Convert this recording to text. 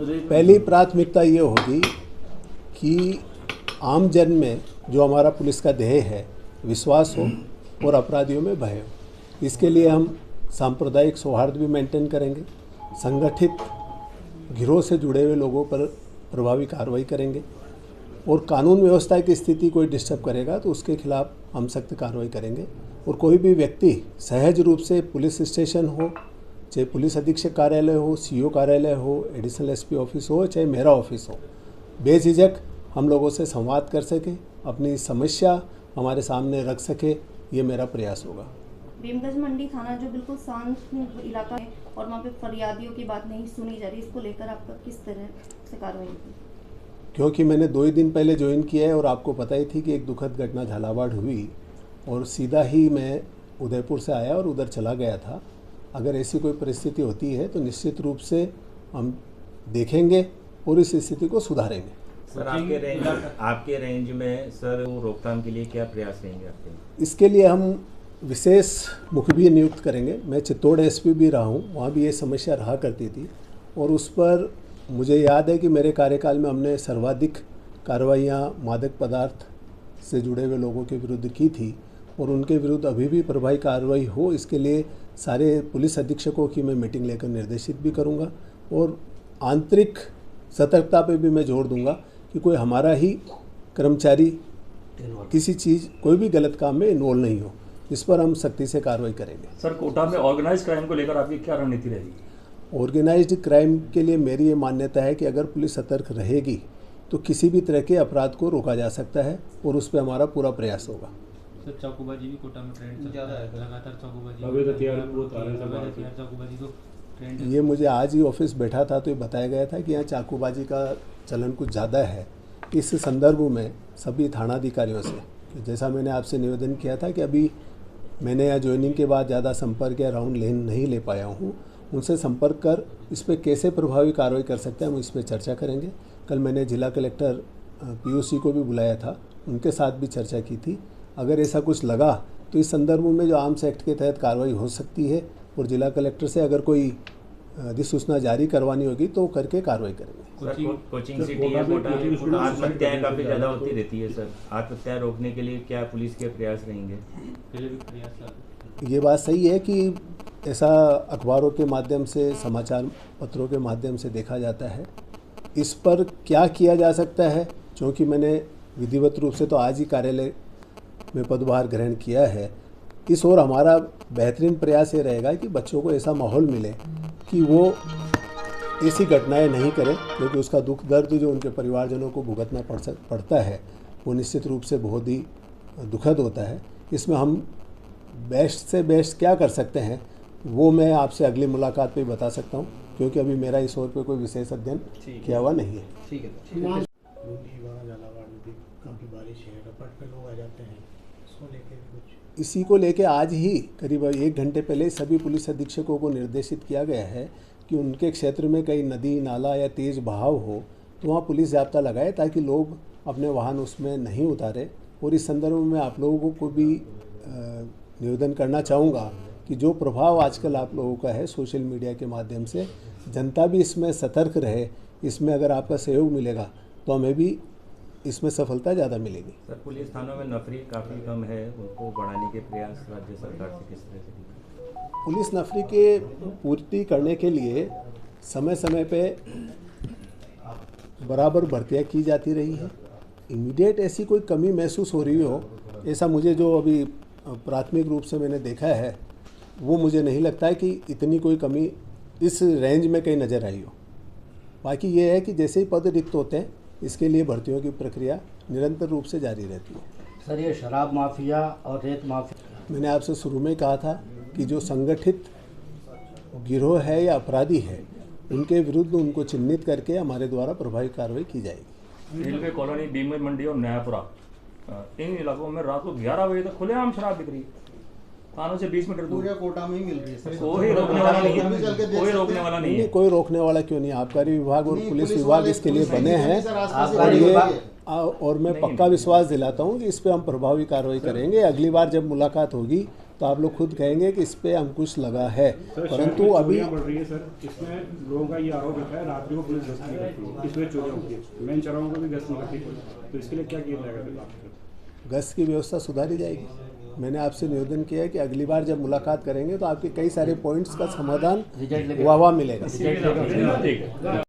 पहली प्राथमिकता ये होगी कि आम जन में जो हमारा पुलिस का ध्येय है विश्वास हो और अपराधियों में भय हो। इसके लिए हम सांप्रदायिक सौहार्द भी मेंटेन करेंगे, संगठित गिरोह से जुड़े हुए लोगों पर प्रभावी कार्रवाई करेंगे और कानून व्यवस्था की स्थिति कोई डिस्टर्ब करेगा तो उसके खिलाफ हम सख्त कार्रवाई करेंगे। और कोई भी व्यक्ति सहज रूप से पुलिस स्टेशन हो, चाहे पुलिस अधीक्षक कार्यालय हो, सीओ कार्यालय हो, एडिशनल एसपी ऑफिस हो, चाहे मेरा ऑफिस हो, बेझिझक हम लोगों से संवाद कर सके, अपनी समस्या हमारे सामने रख सके, ये मेरा प्रयास होगा। भीमगंज मंडी थाना जो बिल्कुल शांत इलाका है और वहाँ पे फरियादियों की बात नहीं सुनी जा रही, इसको लेकर आपका किस तरह से कार्रवाई होगी? क्योंकि मैंने 2 ही दिन पहले ज्वाइन किया है और आपको पता ही थी कि एक दुखद घटना झालावाड़ हुई और सीधा ही मैं उदयपुर से आया और उधर चला गया था। अगर ऐसी कोई परिस्थिति होती है तो निश्चित रूप से हम देखेंगे और इस स्थिति को सुधारेंगे। सर आपके रेंज में सर रोकथाम के लिए क्या प्रयास रहेंगे आपके? इसके लिए हम विशेष मुखबिर नियुक्त करेंगे। मैं चित्तौड़ एसपी भी रहा हूँ, वहाँ भी ये समस्या रहा करती थी और उस पर मुझे याद है कि मेरे कार्यकाल में हमने सर्वाधिक कार्रवाइयाँ मादक पदार्थ से जुड़े हुए लोगों के विरुद्ध की थी और उनके विरुद्ध अभी भी प्रभावी कार्रवाई हो, इसके लिए सारे पुलिस अधीक्षकों की मैं मीटिंग लेकर निर्देशित भी करूँगा और आंतरिक सतर्कता पे भी मैं जोर दूंगा कि कोई हमारा ही कर्मचारी किसी चीज़ कोई भी गलत काम में इन्वॉल्व नहीं हो। इस पर हम सख्ती से कार्रवाई करेंगे। सर कोटा में ऑर्गेनाइज्ड क्राइम को लेकर आपकी क्या रणनीति रहेगी? ऑर्गेनाइज्ड क्राइम के लिए मेरी ये मान्यता है कि अगर पुलिस सतर्क रहेगी तो किसी भी तरह के अपराध को रोका जा सकता है और उस पर हमारा पूरा प्रयास होगा। सर चाकूबाजी भी कोटा में ट्रेंड ज़्यादा है, लगातार चाकूबाजी तो ट्रेंड। ये मुझे आज ही ऑफिस बैठा था तो ये बताया गया था कि यहाँ चाकूबाजी का चलन कुछ ज़्यादा है। इस संदर्भ में सभी थानाधिकारियों से, जैसा मैंने आपसे निवेदन किया था कि अभी मैंने यहाँ ज्वाइनिंग के बाद ज़्यादा संपर्क या राउंड नहीं ले पाया हूँ, उनसे संपर्क कर इस पर कैसे प्रभावी कार्रवाई कर सकते हैं हम इस पर चर्चा करेंगे। कल मैंने जिला कलेक्टर पीओसी को भी बुलाया था, उनके साथ भी चर्चा की थी। अगर ऐसा कुछ लगा तो इस संदर्भ में जो आर्म्स एक्ट के तहत कार्रवाई हो सकती है और जिला कलेक्टर से अगर कोई अधिसूचना जारी करवानी होगी तो करके कार्रवाई करेंगे। कोचिंग सिटी है कोटा, आत्महत्याएं काफ़ी ज़्यादा होती रहती है सर, आत्महत्या रोकने के लिए क्या पुलिस के प्रयास रहेंगे? ये बात सही है कि ऐसा अखबारों के माध्यम से, समाचार पत्रों के माध्यम से देखा जाता है। इस पर क्या किया जा सकता है, क्योंकि मैंने विधिवत रूप से तो आज ही कार्यालय में पदभार ग्रहण किया है, इस ओर हमारा बेहतरीन प्रयास ये रहेगा कि बच्चों को ऐसा माहौल मिले कि वो ऐसी घटनाएं नहीं करें, क्योंकि उसका दुख दर्द जो उनके परिवारजनों को भुगतना पड़ता है वो निश्चित रूप से बहुत ही दुखद होता है। इसमें हम बेस्ट से बेस्ट क्या कर सकते हैं वो मैं आपसे अगली मुलाकात पे बता सकता हूँ, क्योंकि अभी मेरा इस ओर पे कोई विशेष अध्ययन किया हुआ नहीं है। ठीक है। काफ़ी बारिश है, रपट पे लोग आ जाते हैं, इसको लेके कुछ? इसी को लेके आज ही करीब 1 घंटे पहले सभी पुलिस अधीक्षकों को निर्देशित किया गया है कि उनके क्षेत्र में कहीं नदी नाला या तेज़ बहाव हो तो वहाँ पुलिस जाब्ता लगाए ताकि लोग अपने वाहन उसमें नहीं उतारे। और इस संदर्भ में आप लोगों को भी निवेदन करना चाहूँगा कि जो प्रभाव आजकल आप लोगों का है सोशल मीडिया के माध्यम से, जनता भी इसमें सतर्क रहे। इसमें अगर आपका सहयोग मिलेगा तो हमें भी इसमें सफलता ज़्यादा मिलेगी। सर पुलिस थानों में नफरी काफ़ी कम है, उनको बढ़ाने के प्रयास राज्य सरकार से किस तरह से? पुलिस नफरी के पूर्ति करने के लिए समय समय पे बराबर भर्तियाँ की जाती रही है। इमीडिएट ऐसी कोई कमी महसूस हो रही हो, ऐसा मुझे जो अभी प्राथमिक रूप से मैंने देखा है वो मुझे नहीं लगता है कि इतनी कोई कमी इस रेंज में कहीं नज़र आई हो। बाकी ये है कि जैसे ही पद रिक्त होते हैं इसके लिए भर्तियों की प्रक्रिया निरंतर रूप से जारी रहती है। सर ये शराब माफिया और रेत माफिया, मैंने आपसे शुरू में कहा था कि जो संगठित गिरोह है या अपराधी है उनके विरुद्ध उनको चिन्हित करके हमारे द्वारा प्रभावी कार्रवाई की जाएगी। रेलवे कॉलोनी, भीमगंज मंडी और नयापुरा, इन इलाकों में रात को 11 बजे तक खुलेआम शराब बिक रही है, थानों से 20 मीटर दूर। पूरे कोटा में ही मिल रही है। कोई रोकने वाला नहीं है, कोई रोकने वाला नहीं है। कोई रोकने वाला क्यों नहीं, आबकारी विभाग और पुलिस विभाग इसके लिए बने हैं और मैं पक्का विश्वास दिलाता हूँ कि इस पे हम प्रभावी कार्रवाई करेंगे। अगली बार जब मुलाकात होगी तो आप लोग खुद कहेंगे कि इस पे अंकुश लगा है। परंतु अभी बढ़ रही है सर, इसमें लोगों का ये आरोप रहता है रात्रि को पुलिस गश्त नहीं करती है, इसमें चोरियां होती है, मेन चौराहों को भी गश्त नहीं करती, तो इसके लिए क्या किया जाएगा? गश्त की व्यवस्था सुधारी जाएगी। मैंने आपसे निवेदन किया है कि अगली बार जब मुलाकात करेंगे तो आपके कई सारे पॉइंट्स का समाधान वाह मिलेगा।